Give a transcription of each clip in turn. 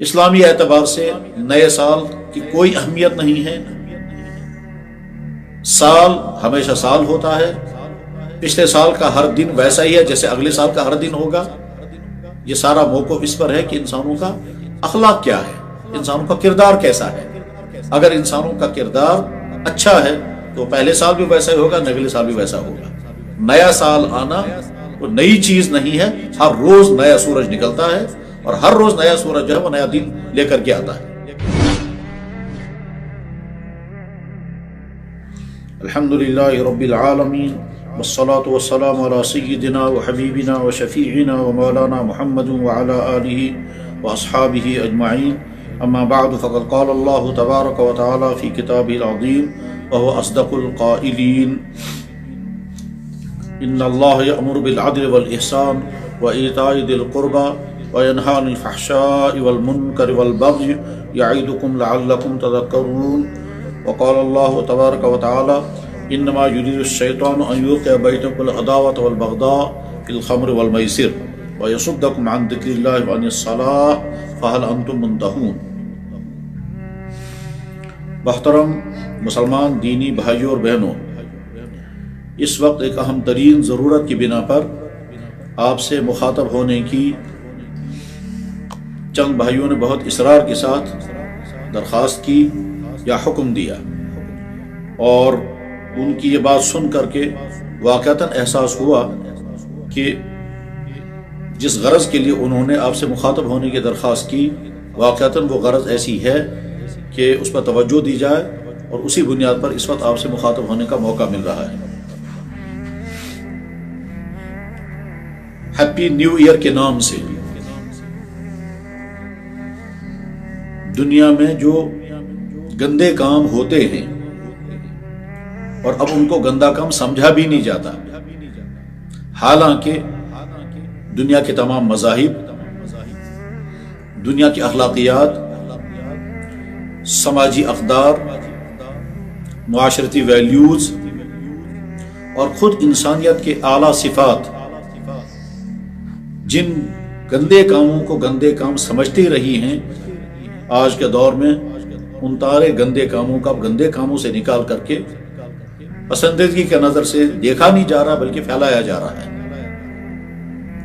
اسلامی اعتبار سے نئے سال کی کوئی اہمیت نہیں ہے۔ سال ہمیشہ سال ہوتا ہے، پچھلے سال کا ہر دن ویسا ہی ہے جیسے اگلے سال کا ہر دن ہوگا۔ یہ سارا موقف اس پر ہے کہ انسانوں کا اخلاق کیا ہے، انسانوں کا کردار کیسا ہے۔ اگر انسانوں کا کردار اچھا ہے تو پہلے سال بھی ویسا ہی ہوگا، اگلے سال بھی ویسا ہوگا۔ نیا سال آنا وہ نئی چیز نہیں ہے، ہر روز نیا سورج نکلتا ہے اور ہر روز نیا سورج جو ہے وہ نیا دن لے کر کے آتا ہے۔ الحمدللہ رب العالمین والصلاة والسلام علی سیدنا وحبیبنا وشفیعنا ومولانا محمد وعلی آلہ واصحابہ اجمعین، اما بعد فقد قال اللہ تبارک وتعالی فی کتابہ العظیم وهو اصدق القائلین، ان اللہ یأمر بالعدل والإحسان وإیتاء ذی القربى وینہی عن الفحشاء والمنکر والبغی یعظکم لعلکم تذکرون۔ وقال اللہ تبارک وتعالی انما یرید الشیطان ان یوقع بینکم العداوۃ والبغضاء فی الخمر والمیسر ویصدکم عن ذکر اللہ وعن الصلاۃ فہل انتم منتہون۔ محترم مسلمان دینی بھائیوں اور بہنوں، اس وقت ایک اہم ترین ضرورت کی بنا پر آپ سے مخاطب ہونے کی چند بھائیوں نے بہت اصرار کے ساتھ درخواست کی یا حکم دیا، اور ان کی یہ بات سن کر کے واقعتاً احساس ہوا کہ جس غرض کے لیے انہوں نے آپ سے مخاطب ہونے کی درخواست کی واقعتاً وہ غرض ایسی ہے کہ اس پر توجہ دی جائے، اور اسی بنیاد پر اس وقت آپ سے مخاطب ہونے کا موقع مل رہا ہے۔ ہیپی نیو ایئر کے نام سے دنیا میں جو گندے کام ہوتے ہیں اور اب ان کو گندا کام سمجھا بھی نہیں جاتا، حالانکہ دنیا کے تمام مذاہب، دنیا کی اخلاقیات، سماجی اقدار، معاشرتی ویلیوز اور خود انسانیت کے اعلیٰ صفات جن گندے کاموں کو گندے کام سمجھتی رہی ہیں، آج کے دور میں ان سارے گندے کاموں کا گندے کاموں سے نکال کر کے پسندیدگی کے نظر سے دیکھا نہیں جا رہا بلکہ پھیلایا جا رہا ہے۔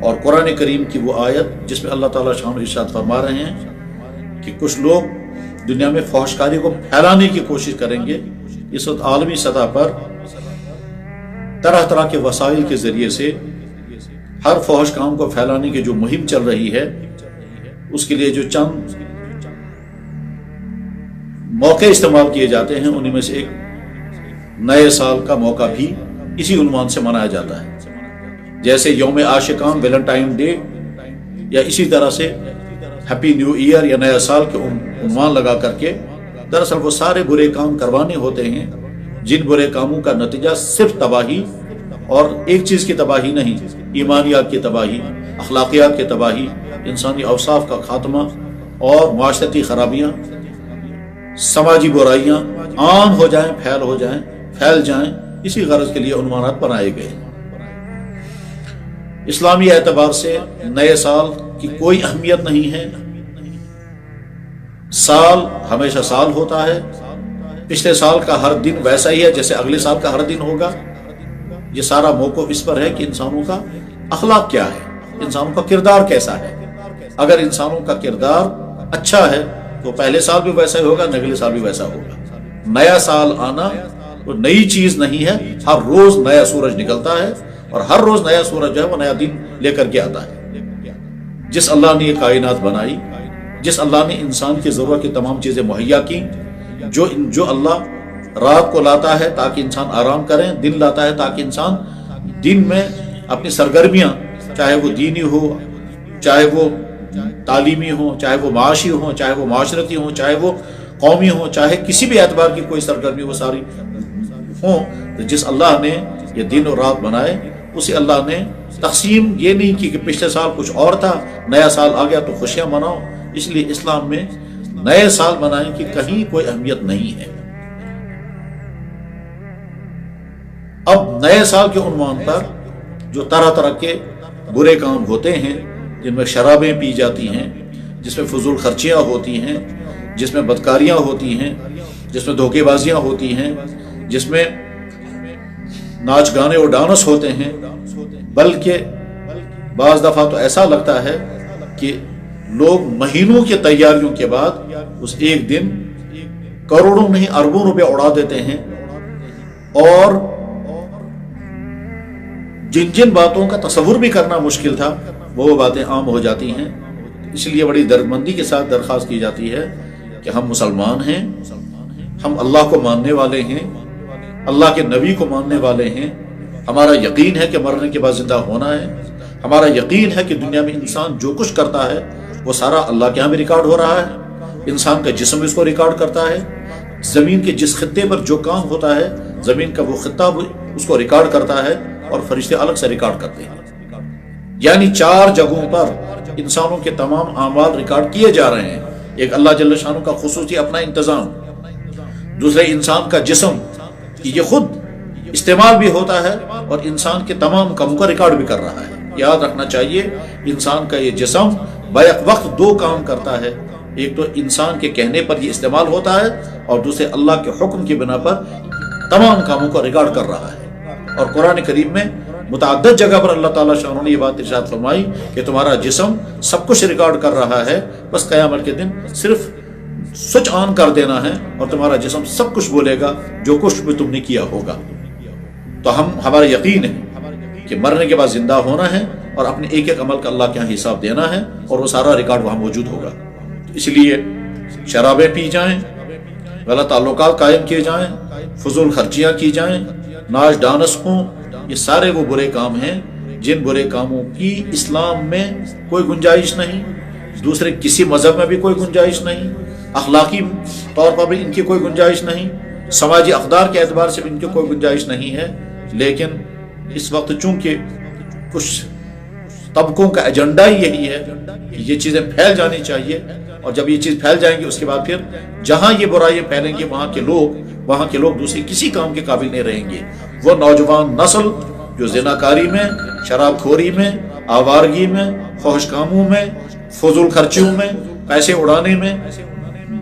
اور قرآن کریم کی وہ آیت جس میں اللہ تعالیٰ شان ارشاد فرما رہے ہیں کہ کچھ لوگ دنیا میں فحشکاری کو پھیلانے کی کوشش کریں گے۔ اس وقت عالمی سطح پر طرح طرح کے وسائل کے ذریعے سے ہر فحش کام کو پھیلانے کی جو مہم چل رہی ہے، اس کے لیے جو چند موقع استعمال کیے جاتے ہیں، انہیں میں سے ایک نئے سال کا موقع بھی اسی عنوان سے منایا جاتا ہے، جیسے یوم عاشقان، ویلنٹائن ڈے، یا اسی طرح سے ہیپی نیو ایئر یا نیا سال کے عنوان لگا کر کے دراصل وہ سارے برے کام کروانے ہوتے ہیں جن برے کاموں کا نتیجہ صرف تباہی، اور ایک چیز کی تباہی نہیں، ایمانیات کی تباہی، اخلاقیات کی تباہی، انسانی اوصاف کا خاتمہ اور معاشرتی خرابیاں، سماجی برائیاں عام ہو جائیں، پھیل جائیں، اسی غرض کے لیے عنوانات بنائے گئے۔ اسلامی اعتبار سے نئے سال کی کوئی اہمیت نہیں ہے۔ سال ہمیشہ سال ہوتا ہے، پچھلے سال کا ہر دن ویسا ہی ہے جیسے اگلے سال کا ہر دن ہوگا۔ یہ سارا موقف اس پر ہے کہ انسانوں کا اخلاق کیا ہے، انسانوں کا کردار کیسا ہے۔ اگر انسانوں کا کردار اچھا ہے تو پہلے سال بھی ویسا ہی ہوگا، اگلے سال بھی ویسا ہوگا۔ نیا سال آنا وہ نئی چیز نہیں ہے، ہر روز نیا سورج نکلتا ہے اور ہر روز نیا سورج جو ہے وہ نیا دن لے کر کے آتا ہے۔ جس اللہ نے یہ کائنات بنائی، جس اللہ نے انسان کی ضرورت کی تمام چیزیں مہیا کی، جو اللہ رات کو لاتا ہے تاکہ انسان آرام کریں، دن لاتا ہے تاکہ انسان دن میں اپنی سرگرمیاں، چاہے وہ دینی ہو، چاہے وہ تعلیمی ہو، چاہے وہ معاشی ہو، چاہے وہ معاشرتی ہو، چاہے وہ قومی ہو، چاہے کسی بھی اعتبار کی کوئی سرگرمی وہ ساری ہوں، تو جس اللہ نے یہ دن اور رات بنائے، اسی اللہ نے تقسیم یہ نہیں کی کہ پچھلے سال کچھ اور تھا، نیا سال آ گیا تو خوشیاں مناؤ۔ اس لیے اسلام میں نئے سال منائیں کی کہیں کوئی اہمیت نہیں ہے۔ اب نئے سال کے عنوان پر جو طرح طرح کے برے کام ہوتے ہیں، جن میں شرابیں پی جاتی ہیں، جس میں فضول خرچیاں ہوتی ہیں، جس میں بدکاریاں ہوتی ہیں، جس میں دھوکے بازیاں ہوتی ہیں، جس میں ناچ گانے اور ڈانس ہوتے ہیں، بلکہ بعض دفعہ تو ایسا لگتا ہے کہ لوگ مہینوں کی تیاریوں کے بعد اس ایک دن کروڑوں نہیں اربوں روپے اڑا دیتے ہیں، اور جن جن باتوں کا تصور بھی کرنا مشکل تھا وہ باتیں عام ہو جاتی ہیں۔ اس لیے بڑی دردمندی کے ساتھ درخواست کی جاتی ہے کہ ہم مسلمان ہیں، ہم اللہ کو ماننے والے ہیں، اللہ کے نبی کو ماننے والے ہیں، ہمارا یقین ہے کہ مرنے کے بعد زندہ ہونا ہے، ہمارا یقین ہے کہ دنیا میں انسان جو کچھ کرتا ہے وہ سارا اللہ کے ہاں بھی ریکارڈ ہو رہا ہے، انسان کا جسم اس کو ریکارڈ کرتا ہے، زمین کے جس خطے پر جو کام ہوتا ہے زمین کا وہ خطہ اس کو ریکارڈ کرتا ہے، اور فرشتے الگ سے ریکارڈ کرتے ہیں۔ یعنی 4 جگہوں پر انسانوں کے تمام اعمال ریکارڈ کیے جا رہے ہیں۔ ایک اللہ جل شانہ کا خصوصی اپنا انتظام، دوسرے انسان کا جسم کہ یہ خود استعمال بھی ہوتا ہے اور انسان کے تمام کاموں کا ریکارڈ بھی کر رہا ہے۔ یاد رکھنا چاہیے انسان کا یہ جسم بیک وقت 2 کام کرتا ہے، ایک تو انسان کے کہنے پر یہ استعمال ہوتا ہے، اور دوسرے اللہ کے حکم کی بنا پر تمام کاموں کو ریکارڈ کر رہا ہے۔ اور قرآن کریم میں متعدد جگہ پر اللہ تعالیٰ شاہ نے یہ بات ارشاد فرمائی کہ تمہارا جسم سب کچھ ریکارڈ کر رہا ہے، بس قیامت کے دن صرف سوئچ آن کر دینا ہے اور تمہارا جسم سب کچھ بولے گا جو کچھ بھی تم نے کیا ہوگا۔ تو ہمارا یقین ہے کہ مرنے کے بعد زندہ ہونا ہے اور اپنے ایک ایک عمل کا اللہ کے یہاں حساب دینا ہے، اور وہ سارا ریکارڈ وہاں موجود ہوگا۔ اس لیے شرابیں پی جائیں، غلط تعلقات قائم کیے جائیں، فضول خرچیاں کی جائیں، ناچ ڈانس ہوں، یہ سارے وہ برے کام ہیں جن برے کاموں کی اسلام میں کوئی گنجائش نہیں، دوسرے کسی مذہب میں بھی کوئی گنجائش نہیں، اخلاقی طور پر بھی ان کی کوئی گنجائش نہیں، سماجی اقدار کے اعتبار سے بھی ان کی کوئی گنجائش نہیں ہے۔ لیکن اس وقت چونکہ کچھ طبقوں کا ایجنڈا ہی یہی ہے کہ یہ چیزیں پھیل جانی چاہیے، اور جب یہ چیز پھیل جائیں گی اس کے بعد پھر جہاں یہ برائیاں پھیلیں گی وہاں کے لوگ دوسری کسی کام کے قابل نہیں رہیں گے۔ وہ نوجوان نسل جو زناکاری میں، شراب خوری میں، آوارگی میں، فحش کاموں میں، فضول خرچیوں میں، پیسے اڑانے میں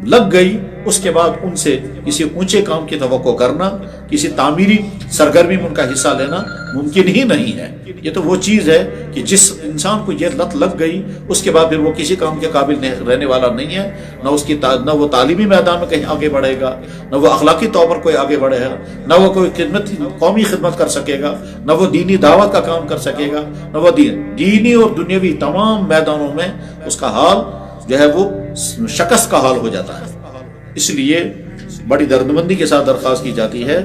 لگ گئی، اس کے بعد ان سے کسی اونچے کام کی توقع کرنا، کسی تعمیری سرگرمی میں ان کا حصہ لینا ممکن ہی نہیں ہے۔ یہ تو وہ چیز ہے کہ جس انسان کو یہ لت لگ گئی اس کے بعد پھر وہ کسی کام کے قابل رہنے والا نہیں ہے، نہ وہ تعلیمی میدان میں کہیں آگے بڑھے گا، نہ وہ اخلاقی طور پر کوئی آگے بڑھے گا، نہ وہ کوئی قومی خدمت کر سکے گا، نہ وہ دینی دعوت کا کام کر سکے گا، نہ وہ دینی اور دنیاوی تمام میدانوں میں اس کا حال جو ہے وہ شکست کا حال ہو جاتا ہے۔ اس لیے بڑی دردمندی کے ساتھ درخواست کی جاتی ہے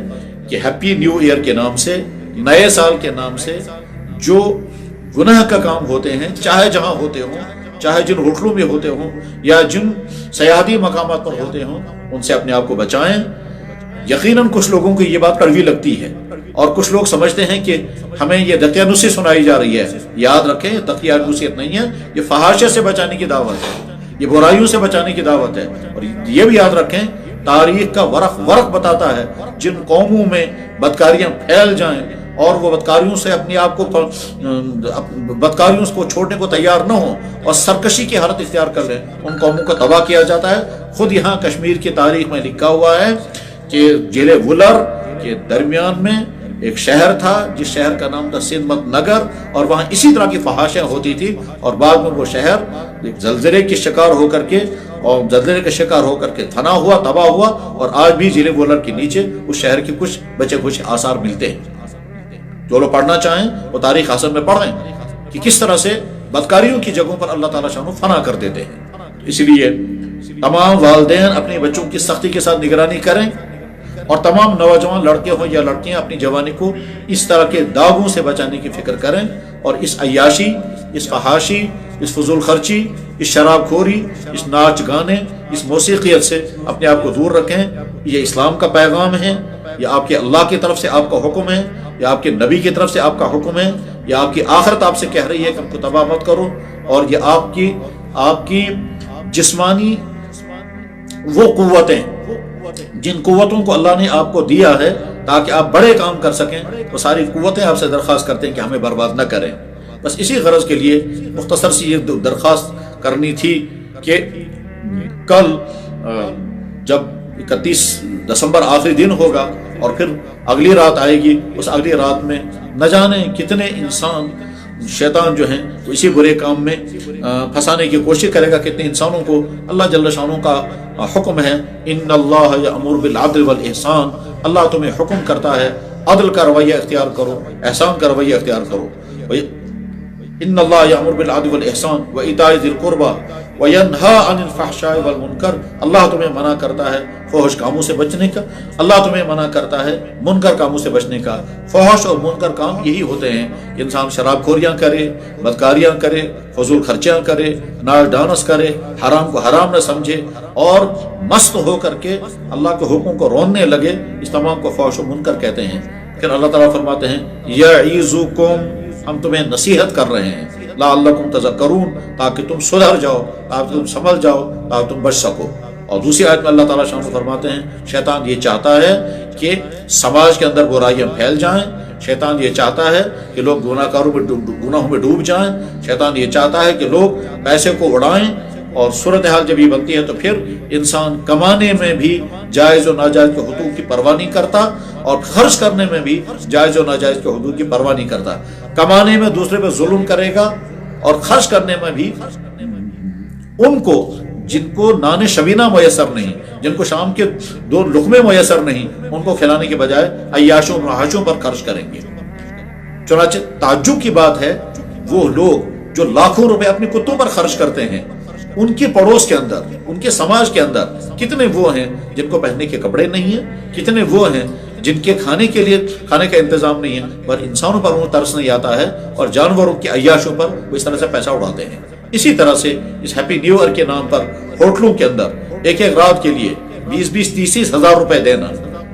کہ ہیپی نیو ایئر کے نام سے، نئے سال کے نام سے جو گناہ کا کام ہوتے ہیں، چاہے جہاں ہوتے ہوں، چاہے جن ہوٹلوں میں ہوتے ہوں یا جن سیاحتی مقامات پر ہوتے ہوں، ان سے اپنے آپ کو بچائیں۔ یقیناً کچھ لوگوں کو یہ بات کڑوی لگتی ہے، اور کچھ لوگ سمجھتے ہیں کہ ہمیں یہ دقیانوسی سنائی جا رہی ہے۔ یاد رکھیں یہ دقیانوسیت نہیں ہے، یہ فحاشی سے بچانے کی دعوت ہے، یہ برائیوں سے بچانے کی دعوت ہے۔ اور یہ بھی یاد رکھیں تاریخ کا ورق بتاتا ہے جن قوموں میں بدکاریاں پھیل جائیں اور وہ بدکاریوں سے اپنے آپ کو بدکاریوں کو چھوڑنے کو تیار نہ ہوں اور سرکشی کی حالت اختیار کر لیں، ان قوموں کو تباہ کیا جاتا ہے۔ خود یہاں کشمیر کی تاریخ میں لکھا ہوا ہے کہ ضلع ولر کے درمیان میں ایک شہر تھا جس شہر کا نام تھا سدمت نگر، اور وہاں اسی طرح کی فحاشیاں ہوتی تھی، اور بعد میں وہ شہر ایک زلزلے کے شکار ہو کر کے فنا ہوا، تباہ ہوا، اور آج بھی ضلع ولر کے نیچے اس شہر کے کچھ بچے کچھ آثار ملتے ہیں۔ جو لوگ پڑھنا چاہیں وہ تاریخ حسن میں پڑھیں کہ کس طرح سے بدکاریوں کی جگہوں پر اللہ تعالیٰ شانو فنا کر دیتے ہیں۔ اس لیے تمام والدین اپنے بچوں کی سختی کے ساتھ نگرانی کریں، اور تمام نوجوان لڑکے ہوں یا لڑکیاں اپنی جوانی کو اس طرح کے داغوں سے بچانے کی فکر کریں، اور اس عیاشی، اس فحاشی، اس فضول خرچی، اس شراب خوری، اس ناچ گانے، اس موسیقیت سے اپنے آپ کو دور رکھیں۔ یہ اسلام کا پیغام ہے، یہ آپ کے اللہ کی طرف سے آپ کا حکم ہے، یا آپ کے نبی کی طرف سے آپ کا حکم ہے، یا آپ کی آخرت آپ سے کہہ رہی ہے کہ ہم کو تباہ مت کرو، اور یہ آپ کی جسمانی وہ قوتیں، جن قوتوں کو اللہ نے آپ کو دیا ہے تاکہ آپ بڑے کام کر سکیں، وہ ساری قوتیں آپ سے درخواست کرتے ہیں کہ ہمیں برباد نہ کریں۔ بس اسی غرض کے لیے مختصر سی یہ درخواست کرنی تھی کہ کل جب 31 دسمبر آخری دن ہوگا اور پھر اگلی رات آئے گی، اس اگلی رات میں نہ جانے کتنے انسان شیطان جو ہیں تو اسی برے کام میں پھنسانے کی کوشش کرے گا، کتنے انسانوں کو اللہ جل شانہ کا حکم ہے ان اللہ یأمر بالعدل والاحسان، اللہ تمہیں حکم کرتا ہے عدل کا رویہ اختیار کرو، احسان کا رویہ اختیار کرو۔ ان اللہ یأمر بالعدل والاحسان وایتاء ذی القربى وینہی عن الفحشاء والمنکر، اللہ تمہیں منع کرتا ہے فحش کاموں سے بچنے کا، اللہ تمہیں منع کرتا ہے منکر کاموں سے بچنے کا۔ فحش اور منکر کام یہی ہوتے ہیں کہ انسان شراب خوریاں کرے، بدکاریاں کرے، فضول خرچیاں کرے، ناچ ڈانس کرے، حرام کو حرام نہ سمجھے اور مست ہو کر کے اللہ کے حکم کو روننے لگے، اس تمام کو فحش و منکر کہتے ہیں۔ پھر اللہ تعالیٰ فرماتے ہیں یعظکم، ہم تمہیں نصیحت کر رہے ہیں، لعلکم تذکرون، تاکہ تم سدھر جاؤ، تاکہ تم سمجھ جاؤ، تاکہ تم بچ سکو۔ اور دوسری آیت میں اللہ تعالیٰ شان فرماتے ہیں شیطان یہ چاہتا ہے کہ سماج کے اندر برائیاں پھیل جائیں، شیطان یہ چاہتا ہے کہ لوگ گناہوں میں ڈوب جائیں، شیطان یہ چاہتا ہے کہ لوگ پیسے کو اڑائیں، اور صورتحال جب یہ بنتی ہے تو پھر انسان کمانے میں بھی جائز و ناجائز کے حقوق کی پرواہ نہیں کرتا اور خرچ کرنے میں بھی جائز و ناجائز کے حقوق کی پرواہ نہیں کرتا۔ کمانے میں دوسرے پہ ظلم کرے گا اور خرچ کرنے میں بھی ان کو جن کو نان شبینہ میسر نہیں، جن کو شام کے 2 لقمے میسر نہیں، ان کو کھلانے کے بجائے عیاشوں رہائشوں پر خرچ کریں گے۔ چنانچہ تعجب کی بات ہے وہ لوگ جو لاکھوں روپے اپنے کتوں پر خرچ کرتے ہیں، ان کے پڑوس کے اندر، ان کے سماج کے اندر کتنے وہ ہیں جن کو پہننے کے کپڑے نہیں ہیں، کتنے وہ ہیں جن کے کھانے کے لیے کھانے کا انتظام نہیں ہے، پر انسانوں پر انہیں ترس نہیں آتا ہے اور جانوروں کی عیاشوں پر وہ اس طرح سے پیسہ اڑاتے ہیں۔ اسی طرح سے اس ہیپی نیو ایئر کے نام پر ہوٹلوں کے اندر ایک رات کے لیے 20-30 ہزار روپے دینا،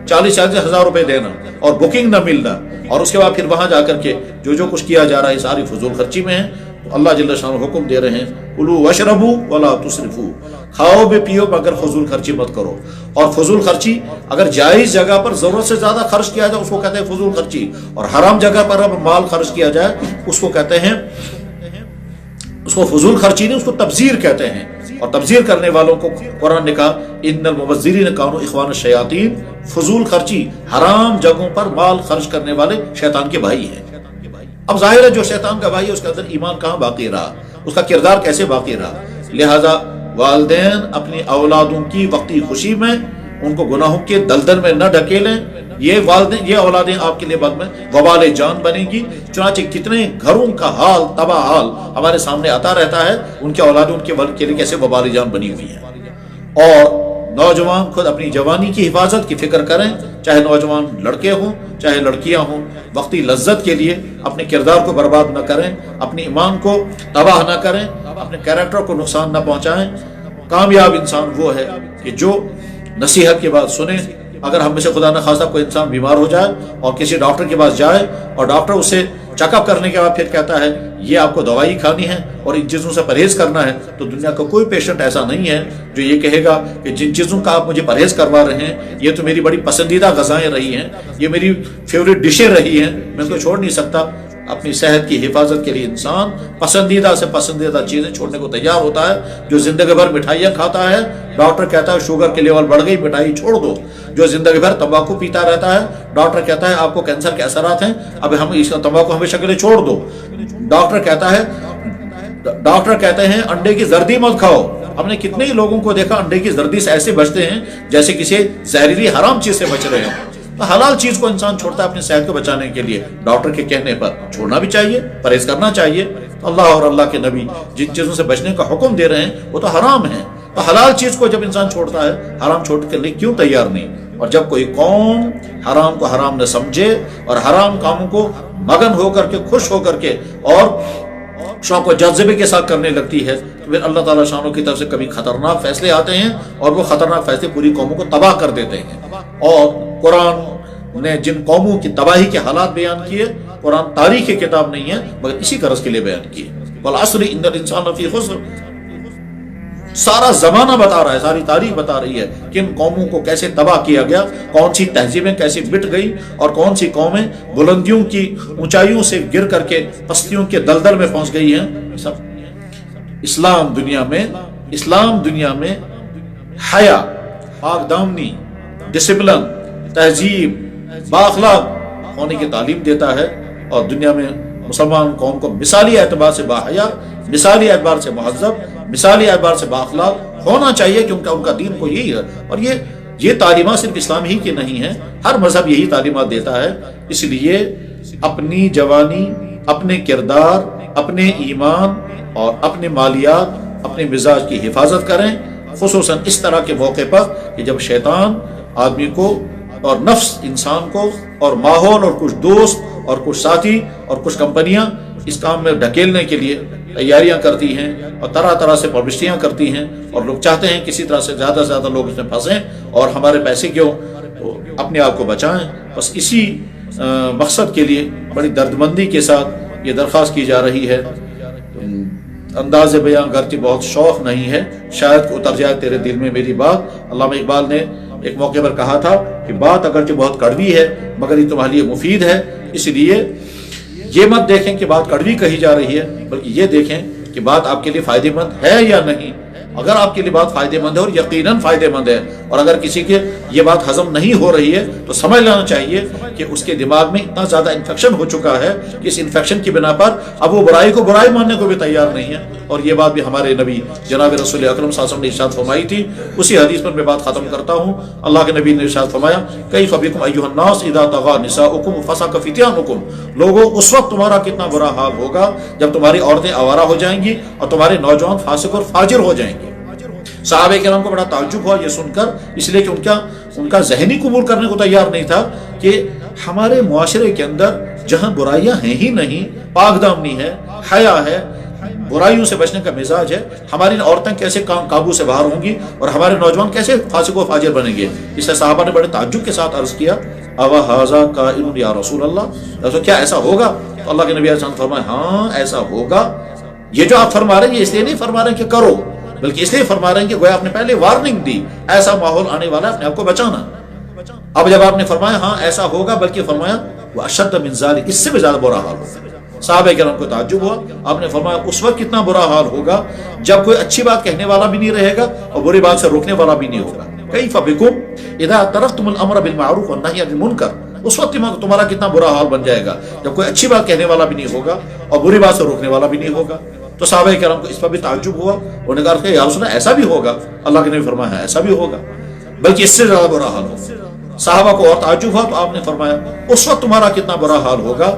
40 ہزار روپے دینا اور بکنگ نہ ملنا، اور اس کے بعد پھر وہاں جا کر کے جو کچھ کیا جا رہا ہے ساری فضول خرچی میں ہے۔ تو اللہ جل شانہ حکم دے رہے ہیں کلوا واشربوا ولا تسرفوا، کھاؤ بھی پیو مگر فضول خرچی مت کرو۔ اور فضول خرچی اگر جائز جگہ پر ضرورت سے زیادہ خرچ کیا جائے اس کو کہتے ہیں فضول خرچی، اور حرام جگہ پر اب مال خرچ کیا جائے اس کو کہتے ہیں، اس کو فضول خرچی نہیں، اس کو تبذیر کہتے ہیں۔ اور تبذیر کرنے والوں کو قرآن نے کہا ان المبذرین کانوا اخوان الشیاطین، فضول خرچی حرام جگہوں پر مال خرچ کرنے والے شیطان کے بھائی ہیں۔ اب ظاہر ہے جو شیطان کا بھائی ہے اس کے اندر ایمان کہاں باقی رہا، اس کا کردار کیسے باقی رہا۔ لہذا والدین اپنی اولادوں کی وقتی خوشی میں ان کو گناہوں کے دلدل میں نہ ڈھکیلیں، یہ اولادیں آپ کے لیے بعد میں وبال جان بنے گی۔ چنانچہ کتنے گھروں کا حال، تباہ حال ہمارے سامنے آتا رہتا ہے، ان کے اولادیں ان کے لیے کیسے وبال جان بنی ہوئی ہیں۔ اور نوجوان خود اپنی جوانی کی حفاظت کی فکر کریں، چاہے نوجوان لڑکے ہوں چاہے لڑکیاں ہوں، وقتی لذت کے لیے اپنے کردار کو برباد نہ کریں، اپنے ایمان کو تباہ نہ کریں، اپنے کیریکٹر کو نقصان نہ پہنچائیں۔ کامیاب انسان وہ ہے کہ جو نصیحت کی بات سنے۔ اگر ہم میں سے خدا نہ خواستہ کوئی انسان بیمار ہو جائے اور کسی ڈاکٹر کے پاس جائے اور ڈاکٹر اسے چیک اپ کرنے کے بعد پھر کہتا ہے یہ آپ کو دوائی کھانی ہے اور ان چیزوں سے پرہیز کرنا ہے، تو دنیا کا کوئی پیشنٹ ایسا نہیں ہے جو یہ کہے گا کہ جن چیزوں کا آپ مجھے پرہیز کروا رہے ہیں یہ تو میری بڑی پسندیدہ غذائیں رہی ہیں، یہ میری فیوریٹ ڈشیں رہی ہیں، میں ان کو چھوڑ نہیں سکتا۔ اپنی صحت کی حفاظت کے لیے انسان پسندیدہ سے پسندیدہ چیزیں چھوڑنے کو تیار ہوتا ہے۔ جو زندگی بھر مٹھائیاں کھاتا ہے، ڈاکٹر کہتا ہے شوگر کے لیول بڑھ گئی، مٹھائی چھوڑ دو۔ جو زندگی بھر تمباکو پیتا رہتا ہے، ڈاکٹر کہتا ہے آپ کو کینسر کے اثرات ہیں، اب ہم اس تمباکو ہمیشہ کے لیے چھوڑ دو۔ ڈاکٹر کہتے ہیں انڈے کی زردی مت کھاؤ۔ ہم نے کتنے ہی لوگوں کو دیکھا انڈے کی زردی سے ایسے بچتے ہیں جیسے کسی زہریلی حرام چیز سے بچ رہے ہیں۔ تو حلال چیز کو انسان چھوڑتا ہے اپنی صحت کو بچانے کے لیے، ڈاکٹر کے کہنے پر چھوڑنا بھی چاہیے، پرہیز کرنا چاہیے۔ اللہ اور اللہ کے نبی جن چیزوں سے بچنے کا حکم دے رہے ہیں وہ تو حرام ہیں، تو حلال چیز کو جب انسان چھوڑتا ہے حرام چھوڑ کے لیے کیوں تیار نہیں؟ اور جب کوئی قوم حرام کو حرام نہ سمجھے اور حرام کاموں کو مگن ہو کر کے، خوش ہو کر کے اور شوق و جذبے کے ساتھ کرنے لگتی ہے تو پھر اللہ تعالیٰ شانوں کی طرف سے کبھی خطرناک فیصلے آتے ہیں اور وہ خطرناک فیصلے پوری قوموں کو تباہ کر دیتے ہیں۔ اور قرآن نے جن قوموں کی تباہی کے حالات بیان کیے، قرآن تاریخ کی کتاب نہیں ہے مگر اسی غرض کے لیے بیان کیے۔ والعصر ان الانسان لفی خسر، سارا زمانہ بتا رہا ہے، ساری تاریخ بتا رہی ہے کہ ان قوموں کو کیسے تباہ کیا گیا، کون سی تہذیبیں کیسے مٹ گئی اور کون سی قومیں بلندیوں کی اونچائیوں سے گر کر کے پستیوں کے دلدل میں پہنچ گئی ہیں۔ سب اسلام دنیا میں اسلام دنیا میں حیا، پاک دامنی، ڈسپلن، تہذیب، بااخلاق ہونے کی تعلیم دیتا ہے، اور دنیا میں مسلمان قوم کو مثالی اعتبار سے باحیا، مثالی اعتبار سے مہذب، مثالی اعتبار سے بااخلاق ہونا چاہیے، کیونکہ ان کا دین کو یہی ہے۔ اور یہ تعلیمات صرف اسلام ہی کی نہیں ہیں، ہر مذہب یہی تعلیمات دیتا ہے۔ اس لیے اپنی جوانی، اپنے کردار، اپنے ایمان اور اپنے مالیات، اپنے مزاج کی حفاظت کریں، خصوصاً اس طرح کے موقع پر کہ جب شیطان آدمی کو اور نفس انسان کو اور ماحول اور کچھ دوست اور کچھ ساتھی اور کچھ کمپنیاں اس کام میں ڈھکیلنے کے لیے تیاریاں کرتی ہیں اور طرح طرح سے پبلسٹیاں کرتی ہیں، اور لوگ چاہتے ہیں کسی طرح سے زیادہ سے زیادہ لوگ اس میں پھنسیں اور ہمارے پیسے کیوں، تو اپنے آپ کو بچائیں۔ بس اسی مقصد کے لیے بڑی دردمندی کے ساتھ یہ درخواست کی جا رہی ہے۔ انداز بیان گرچہ بہت شوق نہیں ہے، شاید اتر جائے تیرے دل میں میری بات۔ علامہ اقبال نے ایک موقع پر کہا تھا کہ بات اگرچہ بہت کڑوی ہے مگر یہ تمہارے لیے مفید ہے، اس لیے یہ مت دیکھیں کہ بات کڑوی کہی جا رہی ہے، بلکہ یہ دیکھیں کہ بات آپ کے لیے فائدہ مند ہے یا نہیں۔ اگر آپ کے لیے بات فائدہ مند ہے، اور یقیناً فائدہ مند ہے، اور اگر کسی کے یہ بات ہضم نہیں ہو رہی ہے تو سمجھ لینا چاہیے کہ اس کے دماغ میں اتنا زیادہ انفیکشن ہو چکا ہے کہ اس انفیکشن کی بنا پر اب وہ برائی کو برائی ماننے کو بھی تیار نہیں ہے۔ اور یہ بات بھی ہمارے نبی جناب رسول اکرم صلی اللہ علیہ وسلم نے ارشاد فرمائی تھی۔ اسی حدیث پر میں بات ختم کرتا ہوں۔ اللہ کے نبی نے ارشاد فرمایا، کیف بکم ایھا الناس اذا طغى نساؤکم وفسق فتيانکم، لوگوں اس وقت تمہارا کتنا برا حال ہوگا جب تمہاری عورتیں آوارہ ہو جائیں گی اور تمہارے نوجوان فاسق اور فاجر ہو جائیں گے۔ صحابہ کرام کو بڑا تعجب ہوا یہ سن کر، اس لیے کہ ان کا ذہنی قبول کرنے کو تیار نہیں تھا کہ ہمارے معاشرے کے اندر جہاں برائیاں ہیں ہی نہیں، پاک دامنی ہے، حیا ہے، برائیوں سے بچنے کا مزاج ہے، ہماری عورتیں کیسے قابو سے باہر ہوں گی اور ہمارے نوجوان کیسے فاسق و فاجر بنیں گے۔ اس سے صحابہ نے بڑے تعجب کے ساتھ عرض کیا، اوا ھذا قائل یا رسول اللہ، تو کیا ایسا ہوگا؟ تو اللہ کے نبی علیہ السلام فرمائے، ہاں ایسا ہوگا۔ یہ جو آپ فرما رہے ہیں یہ اس لیے نہیں فرما رہے ہیں کہ کرو، بلکہ اس لیے فرما رہے ہیں کہ گویا آپ نے پہلے وارننگ دی، ایسا ماحول آنے والا ہے، اپنے آپ کو بچانا۔ اب جب آپ نے فرمایا ہاں ایسا ہوگا، بلکہ فرمایا واشد من ذلک، اس سے بھی زیادہ برا حال ہوگا۔ صحابہ کرام کو تعجب ہوا، آپ نے فرمایا اس وقت کتنا برا حال ہوگا جب کوئی اچھی بات کہنے والا بھی نہیں رہے گا اور بری بات سے روکنے والا بھی نہیں ہوگا۔ کیف بکم اذا ترکتم الامر بالمعروف والنہی عن المنکر، اس وقت تمہارا کتنا برا حال بن جائے گا جب کوئی اچھی بات کہنے والا بھی نہیں ہوگا اور بری بات سے روکنے والا بھی نہیں ہوگا۔ تو صحابہ کرام کو اس پر بھی تعجب ہوا، انہوں نے کہا کہ یا رسول اللہ ایسا بھی ہوگا؟ اللہ کے نبی فرمایا ایسا بھی ہوگا، بلکہ اس سے زیادہ برا حال ہوگا۔ صحابہ کو اور تعجب ہوا، تو آپ نے فرمایا اس وقت تمہارا کتنا برا حال ہوگا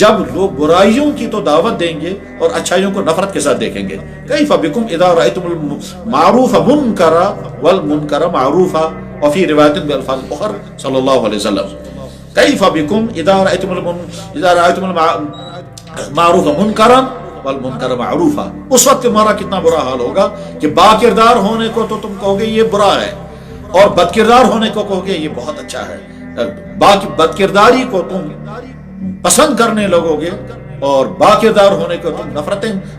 جب لوگ برائیوں کی تو دعوت دیں گے اور اچھائیوں کو نفرت کے ساتھ دیکھیں گے۔ کیف بکم اذا رأیتم المعروف منکرا والمنکر معروفا، وفی روایت بالفاظ اخر صلی اللہ علیہ وسلم، کیف بکم اذا رأیتم المعروف منکرا والمنکر معروفا، اس وقت تمہارا کتنا برا حال ہوگا کہ با کردار ہونے کو تو تم کہو گے یہ برا ہے، اور بد کردار ہونے کو کہو گے یہ بہت اچھا ہے۔ بد کرداری کو تم پسند کرنے لگو گے اور با کردار ہونے کو تم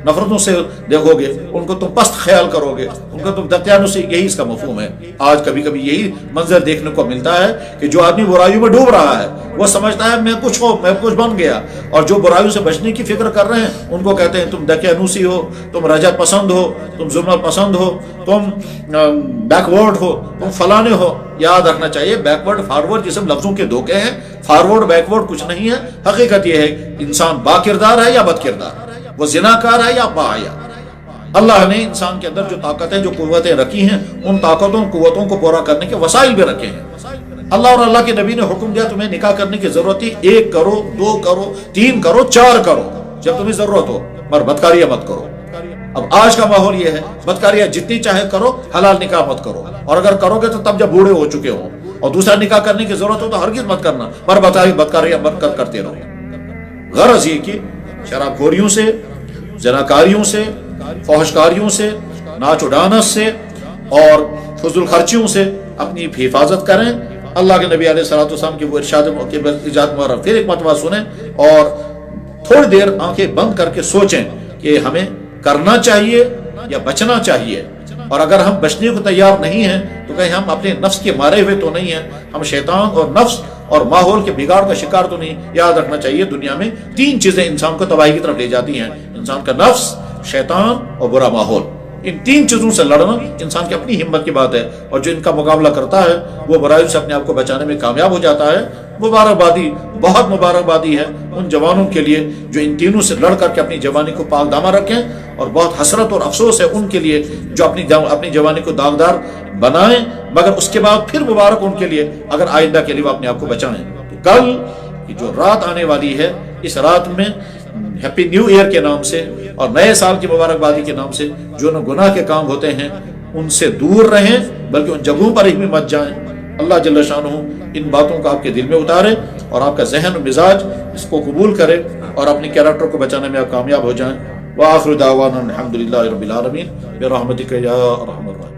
نفرتوں سے دیکھو گے، ان کو تم پست خیال کرو گے، ان کو تم دقیانوسی، یہی اس کا مفہوم ہے۔ آج کبھی کبھی یہی منظر دیکھنے کو ملتا ہے کہ جو آدمی برائیوں میں ڈوب رہا ہے وہ سمجھتا ہے میں کچھ بن گیا، اور جو برائیوں سے بچنے کی فکر کر رہے ہیں ان کو کہتے ہیں تم دقیانوسی ہو، تم رجعت پسند ہو، تم ظلم پسند ہو، تم بیکورڈ ہو، تم فلانے ہو۔ یاد رکھنا چاہیے بیکورڈ فارورڈ یہ سب لفظوں کے دھوکے ہیں، فارورڈ بیکورڈ کچھ نہیں ہے۔ حقیقت یہ ہے انسان با کردار ہے یا بد کردار، وہ زناکار ہے یا باحیا۔ اللہ نے انسان کے اندر جو طاقتیں، جو قوتیں رکھی ہیں، ان طاقتوں قوتوں کو پورا کرنے کے وسائل بھی رکھے ہیں۔ اللہ اور اللہ کے نبی نے حکم دیا تمہیں نکاح کرنے کی ضرورت تھی، 1 کرو، 2 کرو، 3 کرو، 4 کرو جب تمہیں ضرورت ہو، مگر بدکاریاں مت کرو۔ اب آج کا ماحول یہ ہے بدکاریاں جتنی چاہے کرو، حلال نکاح مت کرو، اور اگر کرو گے تو تب جب بوڑھے ہو چکے ہو اور دوسرا نکاح کرنے کی ضرورت ہو تو ہرگز مت کرنا، مگر بدکاریاں مت کرتے رہو۔ غرض یہ کہ شراب خوریوں سے، زناکاریوں سے، فحشکاریوں سے، ناچ و ڈانس سے اور فضول خرچیوں سے اپنی حفاظت کریں۔ اللہ کے نبی علیہ الصلوۃ والسلام کی وہ ارشاد مبارک پھر ایک مرتبہ سنیں اور تھوڑی دیر آنکھیں بند کر کے سوچیں کہ ہمیں کرنا چاہیے یا بچنا چاہیے، اور اگر ہم بچنے کو تیار نہیں ہیں تو کہیں ہم اپنے نفس کے مارے ہوئے تو نہیں ہیں، ہم شیطان اور نفس اور ماحول کے بگاڑ کا شکار تو نہیں۔ یاد رکھنا چاہیے دنیا میں 3 چیزیں انسان کو تباہی کی طرف لے جاتی ہیں، انسان کا نفس، شیطان اور برا ماحول۔ ان تین چیزوں سے لڑنا انسان کی اپنی ہمت کی بات ہے، اور جو ان کا مقابلہ کرتا ہے وہ برائیوں سے اپنے آپ کو بچانے میں کامیاب ہو جاتا ہے۔ مبارکبادی، بہت مبارکبادی ہے ان جوانوں کے لیے جو ان تینوں سے لڑ کر کے اپنی جوانی کو پاک دامہ رکھیں، اور بہت حسرت اور افسوس ہے ان کے لیے جو اپنی جوانی کو داغدار بنائیں، مگر اس کے بعد پھر مبارک ان کے لیے اگر آئندہ کے لیے وہ اپنے آپ کو بچائیں۔ تو کل کی جو رات آنے والی ہے، اس رات میں ہیپی نیو ایئر کے نام سے اور نئے سال کی مبارکبادی کے نام سے جو گناہ کے کام ہوتے ہیں ان سے دور رہیں، بلکہ ان جگہوں پر ہی مت جائیں۔ اللہ جل شانہ ان باتوں کو آپ کے دل میں اتارے اور آپ کا ذہن و مزاج اس کو قبول کرے اور اپنی کیریکٹر کو بچانے میں آپ کامیاب ہو جائیں۔ وآخر دعوانا الحمدللہ رب العالمین برحمتک یا ارحم الراحمین۔